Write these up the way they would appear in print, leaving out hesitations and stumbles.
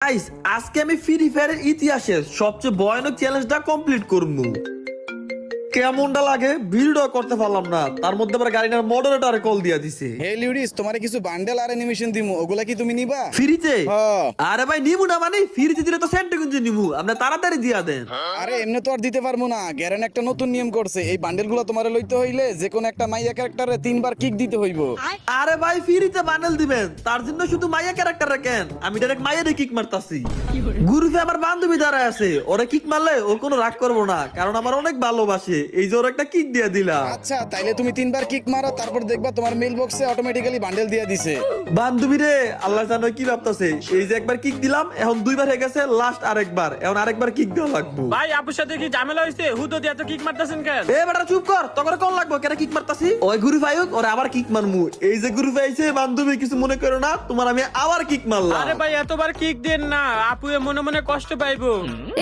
Guys আজকে আমি free ফায়ারের ইতিহাসের সবচেয়ে ভয়ানক চ্যালেঞ্জটা কমপ্লিট করবো। কেমনটা লাগে ভিডিও করতে পারলাম না, তার মধ্যে আবার গাড়িটার মডারেটরে কল দিয়া দিছে। হে লিউডিস, তোমারে কিছু বান্ডেল আর অ্যানিমেশন দিমু, ওগুলা কি তুমি নিবা? ফ্রিতে? হ্যাঁ। আরে ভাই নিমু না, মানে ফ্রিতে দিলে তো সেন্টে গুঞ্জে নিমু, আপনি তাড়াতাড়ি দিয়া দেন। আরে এমনি তো আর দিতে পারবো না, গ্যারেন একটা নতুন নিয়ম করছে, এই বান্ডেলগুলো তোমারে লইতে হইলে যে কোন একটা মাইয়া ক্যারেক্টারে 3 বার কিক দিতে হইব। আরে ভাই ফ্রিতে বান্ডেল দিবেন, তার জন্য শুধু মাইয়া ক্যারেক্টার রাখেন, আমি ডাইরেক্ট মাইয়ারে কিক মারতাছি। গ্রুপে আমার বান্ধবী দাঁড়ায় আছে, ওরে কিক মারলে ও কোনো রাগ করবো না, কারণ আমার অনেক ভালোবাসে, এই যে ওর একটা কিক দিয়ে দিলাম। আচ্ছা তাইলে তুমি 3 বার কিক মারো, তারপর দেখবা তোমার মেইল বক্সে অটোমেটিক্যালি বান্ডেল দিয়ে দিছে। বান্ধবী রে, আল্লাহ জানো কি ভাবতাছে, এই যে একবার কিক দিলাম, এখন 2 বার হয়ে গেছে, লাস্ট আরেকবার, এখন আরেকবার কিক দেওয়া লাগবে। ভাই আপুর সাথে কি ঝামেলা হইছে? হুতো দিয়া তো কিক মারতাছেন কেন? এ বেটা চুপ কর, তোকে কোন লাগবে কেন কিক মারতাছি? ওই গ্রুপ আয়ুক ওরে আবার কিক মারমু, এই যে গ্রুপ আইছে বান্ধবী কিছু মনে করো না, তোমার আমি আবার কিক মারলাম। আরে ভাই এতবার কিক দেন না, আপু মনে মনে কষ্ট পাইবো।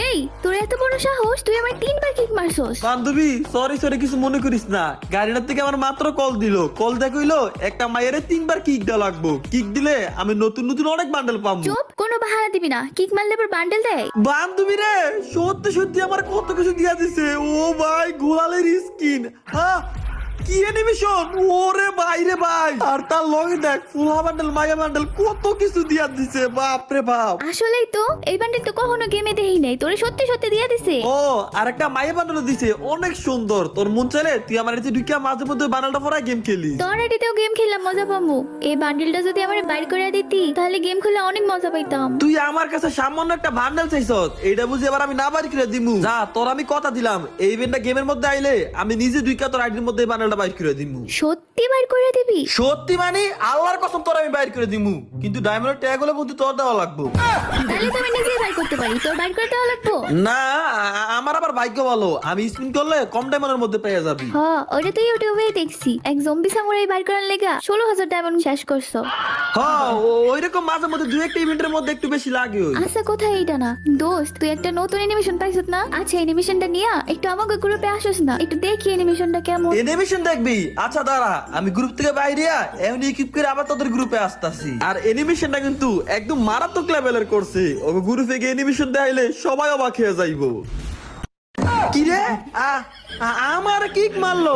এই তোর এত বড় সাহস, তুই আমার 3 বার কিক মারছস। বান্ধবী সরি সরি কিছু মনে করিস না, গাড়িটার থেকে আমার মাত্র কল দিল, কল দেখইলো একটা মায়েরে 3 বার কিক দেওয়া লাগবো, কিক দিলে আমি নতুন নতুন অনেক বান্ডেল পাবো। চুপ, কোনো বাহানা দিবি না, কিক মারলে পর বান্ডেল দেয়। বান্ধবী রে সত্যি সত্যি আমার কত কিছু দিয়া দিছে, ও ভাই গোলালের স্কিন, হ্যাঁ কি অ্যানিমেশন, ওরে ভাই রে ভাই, আর তার লগে দেখ ফুলা বান্ডেল মায়া বান্ডেল কত কিছু দিয়া দিছে, বাপ রে বাপ। আসলেই তো এই বান্ডেল তো কখনো গেমে দেই নাই, তোরে সত্যি সত্যি দিয়ে দিছে। ও আর একটা মায়া বান্ডেল দিছে, অনেক সুন্দর, তোর মন চাইলে তুই আমার এতে ঢুকিয়া মাঝে মধ্যে বান্ডেলটা পড়া গেম খেলি। তোর আইডিতেও গেম খেললাম, মজা পামু। এই বান্ডেলটা যদি আমার বাইর করে দিতি তাহলে গেম খেলে অনেক মজা পাইতাম। তুই আমার কাছে সামান্য একটা বান্ডেল চাইছস, এইটা বুঝি এবার আমি না বাড়ি করে দিমু? যা, তোর আমি কথা দিলাম, এই ইভেন্টটা গেমের মধ্যে আইলে আমি নিজে ঢুকিয়া তোর আইডির মধ্যে বান্ডেলটা বাইর করে দিমু। সত্যি বাইর করে দিবি? সত্যি মানে আল্লাহর কসম তোর আমি বাইর করে দিমু, কিন্তু ডায়মন্ডের ট্যাগ হলে কিন্তু তোর দেওয়া লাগবে। তাহলে তো আমি নিজেই বাইর করতে পারি, তোর বাইর করে দেওয়া লাগবো? না আমার আবার ভাগ্য ভালো, আমি স্পিন করলে কম ডায়মন্ডের মধ্যে পেয়ে যাবি। হ্যাঁ, ওটা তো ইউটিউবে দেখছি, এক জম্বি সামুরাই বাইর করার লেগা 16,000 ডায়মন্ড শেষ করছো। হ্যাঁ ওইরকম মাঝে মধ্যে 2-1টা ইভেন্টের মধ্যে একটু বেশি লাগে। আচ্ছা কোথায় এইটা না দোস্ত, তুই একটা নতুন অ্যানিমেশন পাইছিস না? আচ্ছা অ্যানিমেশনটা নিয়া একটু আমাকে গ্রুপে আসিস না, একটু দেখি অ্যানিমেশনটা কেমন। অ্যানিমেশন দেখবি? আচ্ছা দাঁড়া, আমি গ্রুপ থেকে বাইরে এখন ইকুইপ করে আবার তোদের গ্রুপে আসতাছি। আর অ্যানিমেশনটা কিন্তু একদম মারাত্মক লেভেলের করছে, ও গ্রুপে গিয়ে অ্যানিমেশন দেখাইলে সবাই অবাক হয়ে যাইবো। কি রে আমার কিক মারলো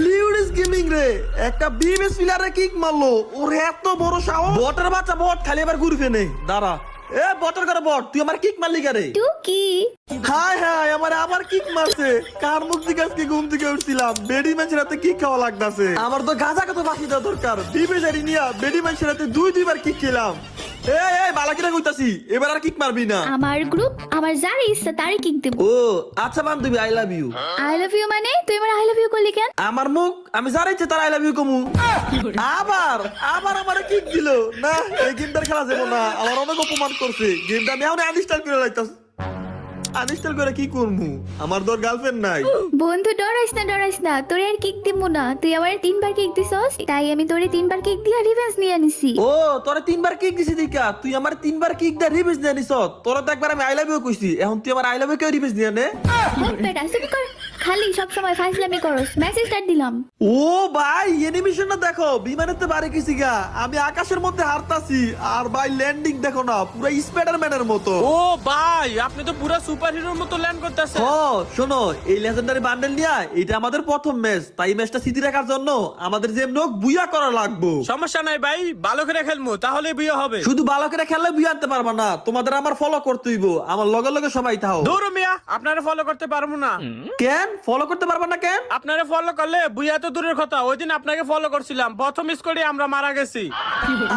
লিউডিস গেমিং রে, একটা বিএমএস প্লেয়ারে কিক মারলো, ওর এত বড় সাহস। বটের বাচ্চা বট খালি এবার গ্রুপে নেই, দাঁড়া এ বটের করে বট, তুই আমার কিক মারলি কারে? তুই কি হায় হায় আমার আবার কিক মারছে, কার মুখ থেকে আজকে ঘুম থেকে উঠছিলাম, বেডি ম্যাচের হাতে কিক খাওয়া লাগতাছে, আমার তো গাঁজা কত বাকি দেওয়া দরকার, বিবেজারি নিয়া বেডি ম্যাচের হাতে 2-2বার কিক খেলাম। এই বালাকিরা কইতাছি এবার আর কিক মারবি না। আমার গ্রুপ, আমার যার ইচ্ছা তারই কিক দেব। ও আচ্ছা বান্ধবী I love you. I love you মানে তুই আমার আই লাভ ইউ করলি কেন? আমার মুখ আমি যার ইচ্ছে তার আই লাভ ইউ কমু। আবার আবার আমার কিক দিল না, এই গেমটার খেলা যাবো না, আমার অনেক অপমান করছে, গেমটা আমি এখন আনইনস্টল করে লাইতাছি। আনইনস্টল করে কি করমু, আমার তোর গার্লফ্রেন্ড নাই। বন্ধু ডরাইস না, তোরে আর কিক দিব না, তুই আমার 3 বার কিক দিছস, তাই আমি তোরে 3 বার কিক দিয়া রিভেঞ্জ নিয়ে নিছি। ও তোরে 3 বার কিক দিছি দিকা, তুই আমার 3 বার কিক দা রিভেঞ্জ নিয়ে নিছ, তোরা তো একবার আমি আই লাভ ইউ কইছি, এখন তুই আমার আই লাভ ইউ কে রিভেঞ্জ নিয়ে নে? বেটা সুবি কর, খালি সব সময় ফাইজলামি করস। মেসেজ স্টার্ট দিলাম। ও ভাই অ্যানিমেশনটা দেখো, বিমানেতে বাড়ি গেছি গা, আমি আকাশের মধ্যে হারতাছি, আর ভাই ল্যান্ডিং দেখো না পুরো স্পাইডারম্যানের মতো। ও ভাই আপনি তো পুরো সুপারহিরোর মতো ল্যান্ড করতেছেন। ও শোনো, এই লেজেন্ডারি বান্ডেল নিয়া এটা আমাদের প্রথম ম্যাচ, তাই ম্যাচটা স্মৃতি রাখার জন্য আমাদের যে নোক বুইয়া করা লাগবে। সমস্যা নাই ভাই, ভালো করে খেলমু, তাহলে বিয়ে হবে। শুধু বালকেরা খেললে বুইয়া আনতে পারবা না, তোমাদের আমার ফলো করতে হইব, আমার লগে লগে সবাই থাও। দূর মিয়া, আপনারা ফলো করতে পারবো না। কেন ফলো করতে পারবা না কেন? আপনারা ফলো করলে বুইয়া তো দূরের কথা, ওই দিন আপনাকে ফলো করছিলাম, প্রথম স্কোরে আমরা মারা গেছি।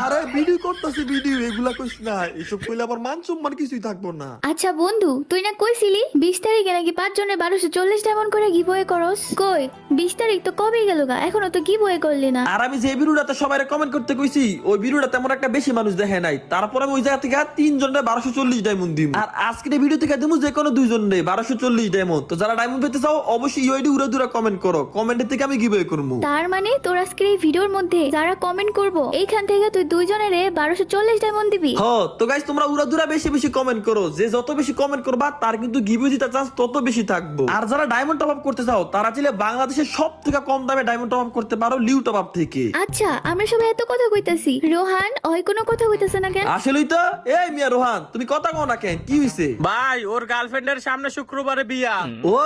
আরে ভিডিও করতেছি, ভিডিও এগুলা কইস না, এসব কইলে আবার মান সম্মান কিছুই থাকবো না। আচ্ছা বন্ধু, তুই না কইছিলি 20 তারিখে নাকি 5 জনের 1240 ডায়মন্ড করে গিভওয়ে করস, কই 20 তারিখ তো কবে গেল গা, এখনো তো গিভওয়ে করলি না। আর আমি যে ভিডিওটাতে সবাইরে কমেন্ট করতে কইছি, ওই ভিডিওটা তেমন একটা বেশি মানুষ দেখে নাই, তারপরে আমি ওই জায়গা থেকে 3 জনের 1240 ডায়মন্ড দিম, আর আজকের ভিডিও থেকে দিমু যে কোনো 2 জনের 1240 ডায়মন্ড। তো যারা ডায়মন্ড পেতে চাও অবশ্যই ইউআইডি উড়া দুরা কমেন্ট করো, কমেন্টের থেকে আমি গিভওয়ে করবো। তার মানে তোর আজকের এই ভিডিওর মধ্যে যারা কমেন্ট করবো এইখান থেকে তুই দুইজনের 1240 ডায়মন্ড দিবি। হ্যাঁ তো গাইস তোমরা উড়া দুরা বেশি বেশি কমেন্ট করো, যে যত বেশি কমেন্ট করবা তার কিন্তু গিভওয়ে জিতার চান্স তত বেশি থাকবো। আর যারা ডায়মন্ড টপ আপ করতে চাও তারা চাইলে বাংলাদেশের সব থেকে কম দামে ডায়মন্ড টপ আপ করতে পারো লিউ টপ আপ থেকে। আচ্ছা আমরা সবাই এত কথা কইতাছি, রোহান ওই কোনো কথা কইতাছে না কেন? আসলেই তো। এই মিয়া রোহান তুমি কথা কও না কেন, কি হইছে? ভাই ওর গার্লফ্রেন্ডের সামনে শুক্রবারে বিয়া। ও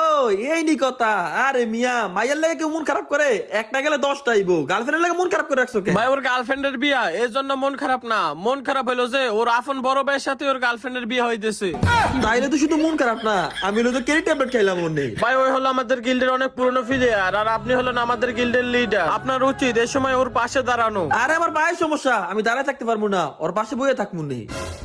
এই নি কথা। আরে মিয়া মাইয়ার লাগে কেউ মন খারাপ করে, একটা গেলে 10টা আইবো, গার্লফ্রেন্ডের লাগে মন খারাপ করে রাখছো কেন? ভাই ওর গার্লফ্রেন্ডের বিয়া, এর জন্য মন খারাপ না, মন খারাপ হলো যে ওর আপন বড় ভাইয়ের সাথে ওর গার্লফ্রেন্ডের বিয়ে হইতেছে। তাইলে তো শুধু মন খারাপ না, আমি হলো তো কেরি ট্যাবলেট খাইলাম মনে। ভাই ওই হলো আমাদের গিল্ডের অনেক পুরনো প্লেয়ার, আর আপনি হলেন আমাদের গিল্ডের লিডার, আপনার উচিত এই সময় ওর পাশে দাঁড়ানো। আরে আমার পায়ের সমস্যা, আমি দাঁড়ায় থাকতে পারবো না, ওর পাশে বইয়ে থাকবো নে।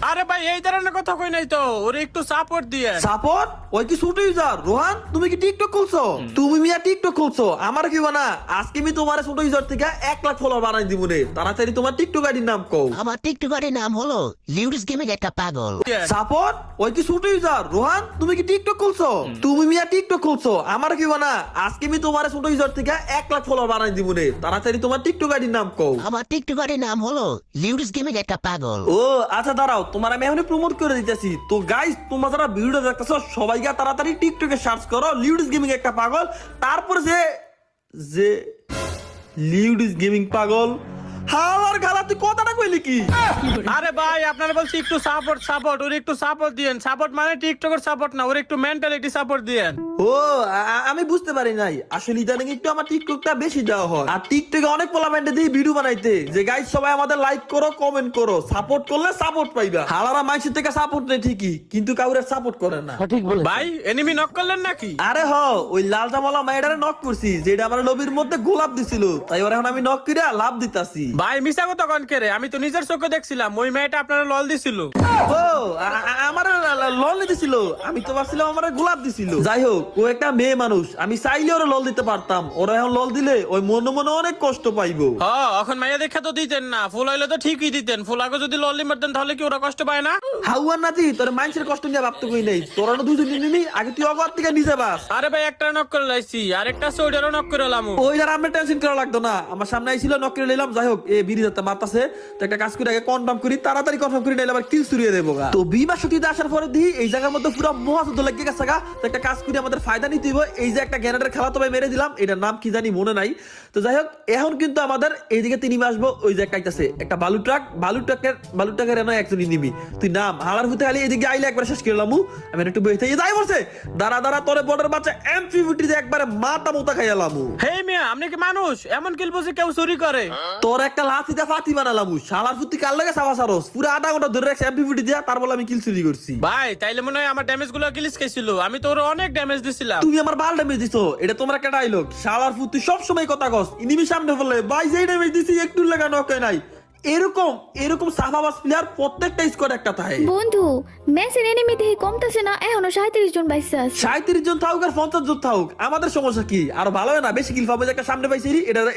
আরে ভাই এই ধরনের কথা কই নাই তো, ওর একটু সাপোর্ট দিয়ে। সাপোর্ট? ওই কি ছোট ইউজার? রোহান তুমি কি টিকটক খুলছো? তুমি মিয়া টিকটক খুলছো, আমার কি বানা? আজকে আমি তোমার ছোট ইউজার থেকে 1 লাখ ফলোয়ার বানাই দিব রে। তাড়াতাড়ি তোমার টিকটক আইডির নাম কও। আমার টিকটকারের নাম হলো লিউডিস গেমিং একটা পাগল। সাপোর্ট? ওই কি ছোট ইউজার? রোহান তুমি কি টিকটক খুলছো? তুমি মিয়া টিকটক খুলছো, আমার কি বানা? আজকে আমি তোমার ছোট ইউজার থেকে 1 লাখ ফলোয়ার বানাই দিব রে। তাড়াতাড়ি তোমার টিকটক আইডির নাম কও। আমার টিকটকারের নাম হলো লিউডিস গেমিং একটা পাগল। ও আচ্ছা দাঁড়াও, তোমার আমি এখনই প্রমোট করে দিতেছি। তো গাইস তোমরা যারা ভিডিওটা দেখতেছো সবাই গিয়ে তাড়াতাড়ি টিকটকে সার্চ করো লিউডিস গেমিং একটা পাগল, তারপরে যে লিউডিস গেমিং পাগল। হালার গালা তুই কথাটা কইলি কি? আরে ভাই আপনারা বলছি একটু সাপোর্ট, ওর একটু সাপোর্ট দিয়েন। সাপোর্ট মানে টিকটকের সাপোর্ট না, ওর একটু মেন্টালিটি সাপোর্ট দিয়েন। ও আমি বুঝতে পারি নাই, আসলে ইদানিং একটু আমার টিকটকটা বেশি দেওয়া হয়। আর টিকটকে অনেক পোলামেন্টে দিয়ে ভিডিও বানাইতে যে গাইস সবাই আমাদের লাইক করো, কমেন্ট করো, সাপোর্ট করলে সাপোর্ট পাইবা। হালারা মাইসের থেকে সাপোর্ট নেই ঠিকই, কিন্তু কাউরে সাপোর্ট করে না। ভাই এনিমি নক করলেন নাকি? আরে হ ওই লাল জামালা মাইডারে নক করছি, যেটা আমার লবির মধ্যে গোলাপ দিছিল, তাই ওর এখন আমি নক করে লাভ দিতাছি। ভাই মিছা কথা কন কে রে, আমি তো নিজের চোখে দেখছিলাম ওই মেয়েটা আপনারা লল দিছিল। ও আমার লল দিছিল, আমি তো ভাবছিলাম আমার গোলাপ দিছিল। যাই হোক ও একটা মেয়ে মানুষ, আমি চাইলে ওরা লল দিতে পারতাম, ওরা এখন লল দিলে ওই মনে মনে অনেক কষ্ট পাইবো। এখন মাইয়া দেখা তো দিতেন না, ফুল হইলে তো ঠিকই দিতেন। ফুলাকে যদি ললি মারতেন তাহলে কি ওরা কষ্ট পায় না? হাউয়ার নাতি তোর মানুষের কষ্ট নিয়ে ভাবতে কই নাই, তোরা না দুজন নিনি আগে তুই অগর থেকে নিচে বাস। আরে ভাই একটা নক করে লাইছি, আরেকটা সোডারও নক করে লামু। ওই যারা আমরা টেনশন করা লাগতো না, আমার সামনে আইছিল নক করে নিলাম। যাই হোক এ বিড়ি যাতে মারতাছে, তো একটা কাজ করে আগে কনফার্ম করি, তাড়াতাড়ি কনফার্ম করি, নাইলে আবার কিল চুরিয়ে দেবো গা। তো বিমা শক্তিতে আসার পরে দিই এই জায়গার মধ্যে পুরো মহাযুদ্ধ লেগে গেছে গা। তো একটা কাজ করি আমাদের ফায়দা নিতে হইব। এই যে একটা গ্যানেটের খেলা তবে মেরে দিলাম, এটার নাম কি জানি মনে নাই। তো যাই হোক এখন কিন্তু আমাদের এইদিকে তিনি আসবো, ওই যে একটা আইতাছে একটা বালু ট্রাকের এনে একজনই নিবি তুই নাম হালার হতে খালি এদিকে আইলে একবার শেষ করলাম। আমি একটু বইতে যাই বলছে দাঁড়া তোরে বর্ডার বাচ্চা এমপিভিটি দিয়ে একবারে মাথা মোতা খাইলাম। হে মিয়া আপনি কি মানুষ? এমন কিল বুঝি কেউ চুরি করে? তোর একটা লাঠিতে ফাতি বানালাম, শালার ফুটি কার লাগে সাবা সারস পুরো আধা ঘন্টা ধরে রাখছে এমপিভিটি দিয়া, তার বলে আমি কিল চুরি করছি। ভাই তাইলে মনে হয় আমার ড্যামেজ গুলো গিলিস খাইছিল, আমি তো ওর অনেক ড্যামেজ দিছিলাম। তুমি আমার বাল ড্যামেজ দিছো, এটা তোমার একটা ডায়লগ। শালার ফুটি সব সময় কথা কস, ইনিমি সামনে বলে ভাই যেই ড্যামেজ দিছি একটু লাগা নক নাই। এরকম সাফাবাস প্লেয়ার প্রত্যেকটা স্কোয়াড একটা থাকে। বন্ধু ম্যাচের এনিমি দেখি কমতাছে না, এখনো 37 জন বাইসে আছে। 37 জন থাকুক আর 50 জন থাকুক, আমাদের সমস্যা কি? আরো ভালো হয় না, বেশি কিল পাবো। একটা সামনে পাইছি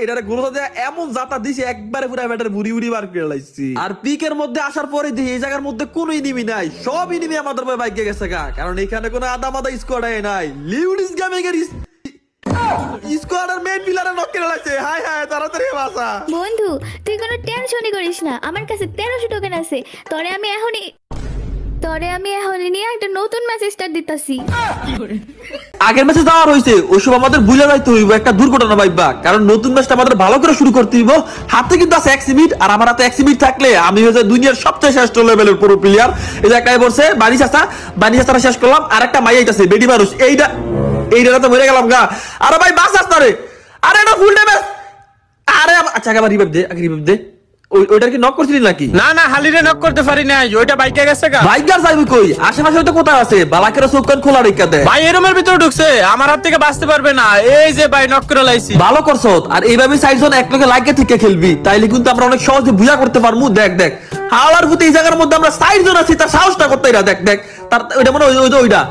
এটা গুলো দেয়া এমন জাতা দিছে একবারে পুরো ব্যাটার বুড়ি বার করে লাইছি। আর পিকের মধ্যে আসার পরে দেখি এই জায়গার মধ্যে কোনো এনিমি নাই, সব এনিমি আমাদের ভাই বাইকে গেছে গা, কারণ এখানে কোনো আদা মাদা স্কোয়াড নাই। লিউডিস গেমিং এর স্কোয়াডের মেইন পিলারে নক করে লাইছে। হাই তাড়াতাড়ি বাসা। বন্ধু তুই কোনো টেনশনই করিস না, আমার কাছে 1300 টোকেন আছে। তরে আমি এখনই নিয়ে একটা নতুন ম্যাচ স্টার্ট দিতাছি। আগের ম্যাচে যাওয়ার হইছে, ওসব আমাদের ভুলে যাইতে হইব, একটা দুর্ঘটনা ভাইবা, কারণ নতুন ম্যাচটা আমাদের ভালো করে শুরু করতে হইব। হাতে কিন্তু আছে 1 মিনিট, আর আমার হাতে 1 মিনিট থাকলে আমি হয়ে যাই দুনিয়ার সবচেয়ে শ্রেষ্ঠ লেভেলের পুরো প্লেয়ার। এই যে একাই বলছে বানি চাচা শেষ করলাম, আর একটা মাই আইতাছে বেডি মানুষ, এইটা তো মরে গেলাম গা। আরে ভাই বাস আসতারে, আরে এটা ফুল ড্যামেজ। আরে আচ্ছা আগে রিভাইভ দে। ওইটার কি নক করছিলি নাকি? না হালিরে নক করতে পারি নাই, ওইটা বাইকে গেছে গা। বাইকার যাইবি কই? আশেপাশে তো কোথায় আছে, বালাকের চোখ কান খোলা রেখে দে। ভাই এই রুমের ভিতরে ঢুকছে, আমার হাত থেকে বাঁচতে পারবে না। এই যে ভাই নক করে লাইছি। ভালো করছো, আর এইভাবে সাইজন এক লগে লাইকে থেকে খেলবি, তাইলে কিন্তু আমরা অনেক সহজে বুঝা করতে পারবো। দেখ হাওয়ার ভূতে এই জায়গার মধ্যে আমরা 60 জন আছি, তার সাহসটা করতে দেখ তার ওইটা মনে ওইটা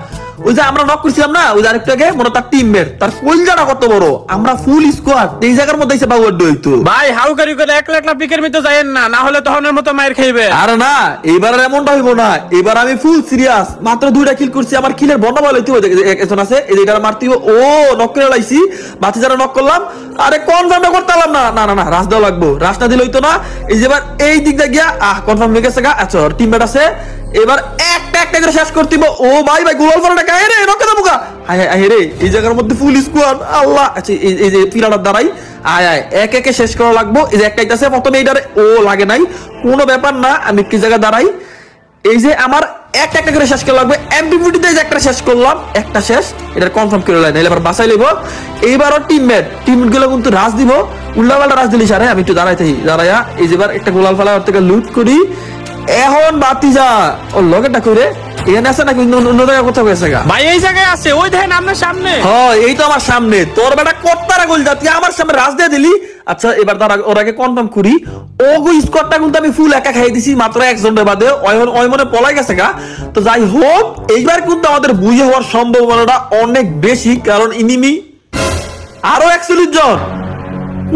ওই যে আমরা নক করছিলাম না ওই যে আরেকটু আগে মনে হয় তার টিমমেট তার কলজাটা কত বড় আমরা ফুল স্কোয়াড এই জায়গার মধ্যে এসে বাবু আড্ডা হইতো ভাই হাউকারি করে একলা একলা পিকের মধ্যে যায়েন না, না হলে তখনের মতো মায়ের খাইবে। আরে না এবার আর এমনটা হইব না, এবার আমি ফুল সিরিয়াস। মাত্র 2টা কিল করছি, আমার কিলের বন্যা বলে একজন আছে এই যে এটা মারতে ও নক করে লাইছি, বাতি যারা নক করলাম। আরে কনফার্ম করতে পারলাম না, না না না রাশ দেওয়া লাগবো, রাশ না দিলে হইতো না। এই যে এবার এই দিক দিয়ে গিয়া কনফার্ম হয়ে গেছে গা। আচ্ছা টিমমেট আছে, এবার একটা একটা করে শেষ করতে হবে। ও ভাই ভাই গোলাল ফলটা গায়ে রে নক দেবো গা। হায় রে এই জায়গার মধ্যে ফুল স্কোয়াড আল্লাহ। আচ্ছা এই যে পিলাটার দ্বারাই আয় এক একে শেষ করা লাগবো। এই যে একটা আছে প্রথমে এইটারে ও লাগে নাই, কোনো ব্যাপার না, আমি কি জায়গায় দাঁড়াই। এই যে আমার একটা একটা করে শেষ করা লাগবে। এমপিভিটিতে একটা শেষ করলাম, একটা শেষ, এটা কনফার্ম করে লাইন এবার বাসাই লইব। এইবারও টিমমেট গুলো কিন্তু রাজ দিব, উল্লাপাল্টা রাজ দিলি সারে। আমি একটু দাঁড়াইয়া এই যে এবার একটা গোলাল ফালা ওর থেকে লুট করি। এখন বাতি যা ও লগেটা করে এখানে আছে নাকি অন্য জায়গায় কোথাও গেছে গা? ভাই এই জায়গায় আছে, ওই দেখেন আপনার সামনে। হ্যাঁ এই তো আমার সামনে, তোর বেটা কত্তারা গোল যা, তুই আমার সামনে রাজ দিয়ে দিলি। আচ্ছা এবার তার ওরাকে কনফার্ম করি। ওগো স্কোয়াডটা কিন্তু আমি ফুল একা খাই দিছি, মাত্র একজনের বাদে ওই মনে পলাই গেছে গা। তো যাই হোক এইবার কিন্তু আমাদের বুঝে হওয়ার সম্ভাবনাটা অনেক বেশি, কারণ ইনিমি আরো 41 জন।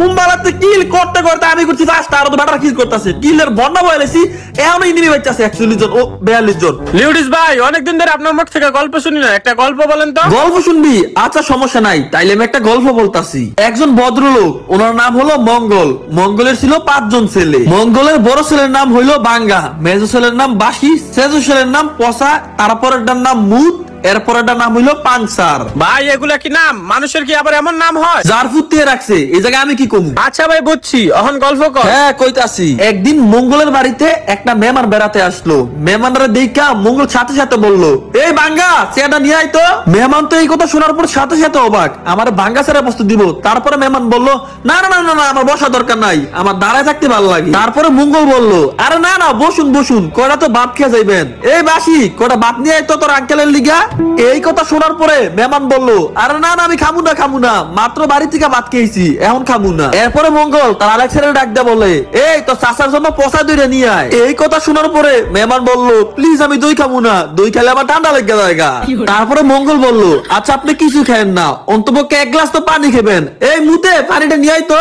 মুম্বালাতে কিল করতে করতে আমি করছি ফার্স্ট, আরো তো ব্যাটার কিল করতেছে, কিলের বন্যা বলেছি। এখন ইনিমি বাচ্চা আছে 41 জন ও 42 জন। লিউডিস ভাই অনেকদিন ধরে আপনার মুখ থেকে গল্প শুনি না, একটা গল্প বলেন তো। গল্প শুনবি? আচ্ছা সমস্যা নাই, তাইলে আমি একটা গল্প বলতাছি। একজন ভদ্রলোক, ওনার নাম হলো মঙ্গল। মঙ্গলের ছিল 5 জন ছেলে। মঙ্গলের বড় ছেলের নাম হইলো বাঙ্গা, মেজো ছেলের নাম বাসি, সেজো ছেলের নাম পসা, তারপরের নাম মুদ, এরপরের নাম হইলো পাংসার। ভাই এগুলা কি নাম? মানুষের কি আবার এমন নাম হয়? যার ফুটিয়ে রাখছে এই জায়গায় আমি কি কমু। আচ্ছা ভাই বুঝছি, এখন গল্প কর। হ্যাঁ কইতাছি। একদিন মঙ্গলের বাড়িতে একটা মেহমান বেড়াতে আসলো। মেহমানরা দেখা মঙ্গল সাথে সাথে বললো, এই বাঙ্গা চেয়ারটা নিয়ে আয় তো। মেহমান তো এই কথা শোনার পর সাথে সাথে অবাক, আমার বাঙ্গা চেয়ারে বসতে দিব। তারপরে মেহমান বললো, না না না না না আমার বসা দরকার নাই, আমার দাঁড়ায় থাকতে ভালো লাগে। তারপরে মঙ্গল বললো, আরে না না বসুন বসুন, কয়টা তো ভাত খেয়ে যাইবেন। এই বাসি কয়টা ভাত নিয়ে আয় তো তোর আঙ্কেলের লিগা। এই কথা শোনার পরে মেহমান বললো, আরে না না আমি খামু না, মাত্র বাড়ি থেকে ভাত খেয়েছি, এখন খামু না। এরপরে মঙ্গল তার আরেক ছেলে ডাক দেয়া বলে, এই তো চাচার জন্য পচা দইটা নিয়ে আয়। এই কথা শোনার পরে মেহমান বললো, প্লিজ আমি দই খামু না, দই খেলে আমার ঠান্ডা লেগে জায়গা। তারপরে মঙ্গল বললো, আচ্ছা আপনি কিছু খাবেন না, অন্তপক্ষে 1 গ্লাস তো পানি খাবেন, এই মুতে পানিটা নিয়ে আয় তো।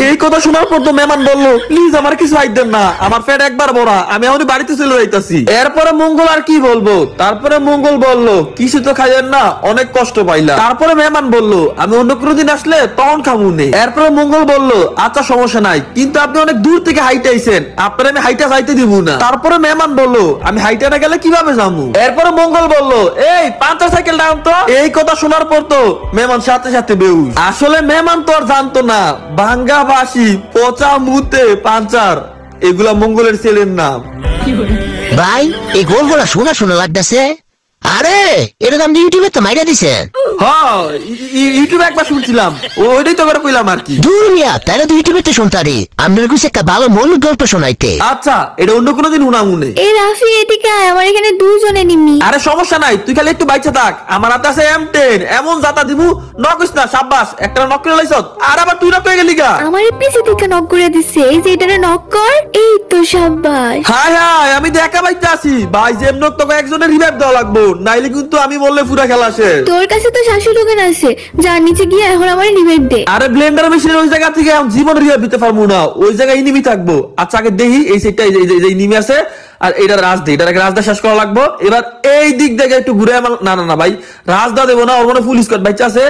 এই কথা শোনার পর তো মেহমান বললো, প্লিজ আমার কিছু আইতেন না, আমার পেট একবার ভরা, আমি এখন বাড়িতে চলে যাইতাছি। এরপরে মঙ্গল আর কি বলবো। তারপরে মঙ্গল বললো, কিছু তো খাইয়েন না, অনেক কষ্ট পাইলা। তারপরে মেহমান বললো, আমি অন্য কোনো দিন আসলে তখন খামু নে। এরপরে মঙ্গল বললো, আচ্ছা সমস্যা নাই, কিন্তু আপনি অনেক দূর থেকে হাইটে আইছেন, আপনার আমি হাইটা যাইতে দিব না। তারপরে মেহমান বললো, আমি হাইটে না গেলে কিভাবে যাবো। এরপরে মঙ্গল বললো, এই পাঞ্চার সাইকেল ডাউন তো। এই কথা শোনার পর তো মেহমান সাথে সাথে বেউস। আসলে মেহমান তো আর জানতো না ভাঙ্গা বাসি পচা মুতে পাঞ্চার এগুলা মঙ্গলের ছেলের নাম। ভাই এই গল্পটা শোনা লাগতেছে। আরে এটা তো আপনি ইউটিউবে তো মাইরা দিছেন। হ্যাঁ ইউটিউবে একবার শুনছিলাম, ওইটাই তো করে কইলাম আর কি। দুনিয়া তাহলে তো ইউটিউবে তো শুনতারি, আপনার কাছে একটা ভালো মৌলিক গল্প শোনাইতে। আচ্ছা এটা অন্য কোনো দিন উনা মনে। এই রাফি এদিকে আয়, আমার এখানে 2 জন এনিমি। আরে সমস্যা নাই, তুই খালি একটু বাইচা থাক, আমার হাতে আছে M10, এমন জাতা দিমু নকইস না। সাব্বাস একটা নক করে লাইছত, আর আবার তুই নক হয়ে গেলি গা। আমার পিছে থেকে নক করে দিছে, এই যে এটারে নক কর। এই তো সাব্বাস। হাই আমি দেখা বাইতে আছি ভাই, যেমন তোকে একজনের রিভাইভ দেওয়া লাগবো, নাইলে কিন্তু আমি বললে পুরা খেলা শেষ। তোর কাছে তো শাশুড়ি লোকের আছে, যা নিচে গিয়ে এখন আমার রিভাইভ দে। আরে ব্লেন্ডার মেশিনের ওই জায়গা থেকে জীবন রিভাইভ দিতে পারবো না, ওই জায়গায় ইনিমি থাকবো। আচ্ছা আগে দেখি এই সেটটা এই ইনিমি আছে, আর এটা রাজদা, এটাকে রাজদা শেষ করা লাগবো। এবার এই দিক থেকে একটু ঘুরে আমার, না না না ভাই রাজদা দেবো না, ওর মনে ফুল স্কোয়াড বাচ্চা আছে।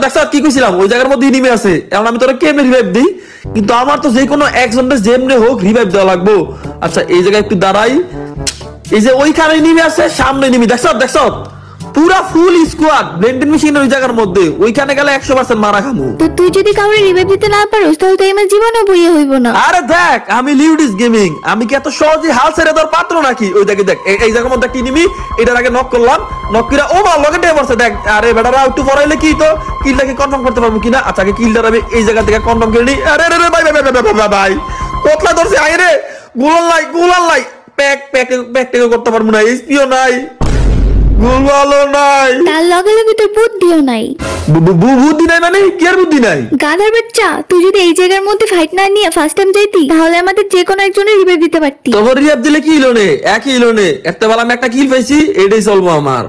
দেখছ কি কইছিলাম, ওই জায়গার মধ্যে ইনিমি আছে। এখন আমি তোরা কেমনে রিভাইভ দিই, কিন্তু আমার তো যে কোনো একজনের যেমনে হোক রিভাইভ দেওয়া লাগবো। আচ্ছা এই জায়গায় একটু দাঁড়াই, এই যে ওইখানে ইনিমি আছে, সামনে ইনিমি দেখছ পুরা ফুল স্কোয়াড ব্লেন্ডিং মেশিনের ওই জায়গার মধ্যে, ওইখানে গেলে 100% মারা খামু। তো তুই যদি কাউরে রিভাইভ দিতে না পারোস তাহলে তো আমার জীবনও বইয়ে হইব না। আরে দেখ আমি লিউডিস গেমিং, আমি কি এত সহজে হাল ছেড়ে দেওয়ার পাত্র নাকি। ওই দেখ এই জায়গার মধ্যে একটা ইনিমি, এটার আগে নক করলাম, নক করে ও মা লগে টেয়ে পড়ছে। দেখ আরে বেটারা একটু পড়াইলে কি তো কিলটাকে কনফার্ম করতে পারবো কিনা। আচ্ছা আগে কিলটা আমি এই জায়গা থেকে কনফার্ম করে নিই। আরে রে ভাই ভাই কোতলা ধরছে, আয় রে গুলাল লাই প্যাক করতে পারবো না, এসপিও নাই, গুলবালো নাই, তার লগে লগে তোর বুদ্ধিও নাই। বুদ্ধি নাই মানে কি আর বুদ্ধি নাই? গাধার বাচ্চা, তুই যদি এই জায়গার মধ্যে ফাইট না নিয়ে ফার্স্ট টাইম যাইতি তাহলে আমাদের যে কোনো একজনের রিভাইভ দিতে পারতি। তোর রিভাইভ দিলে কি ইলোনে, একই ইলোনে, একটা বেলা আমি একটা কিল পাইছি, এটাই চলবো আমার।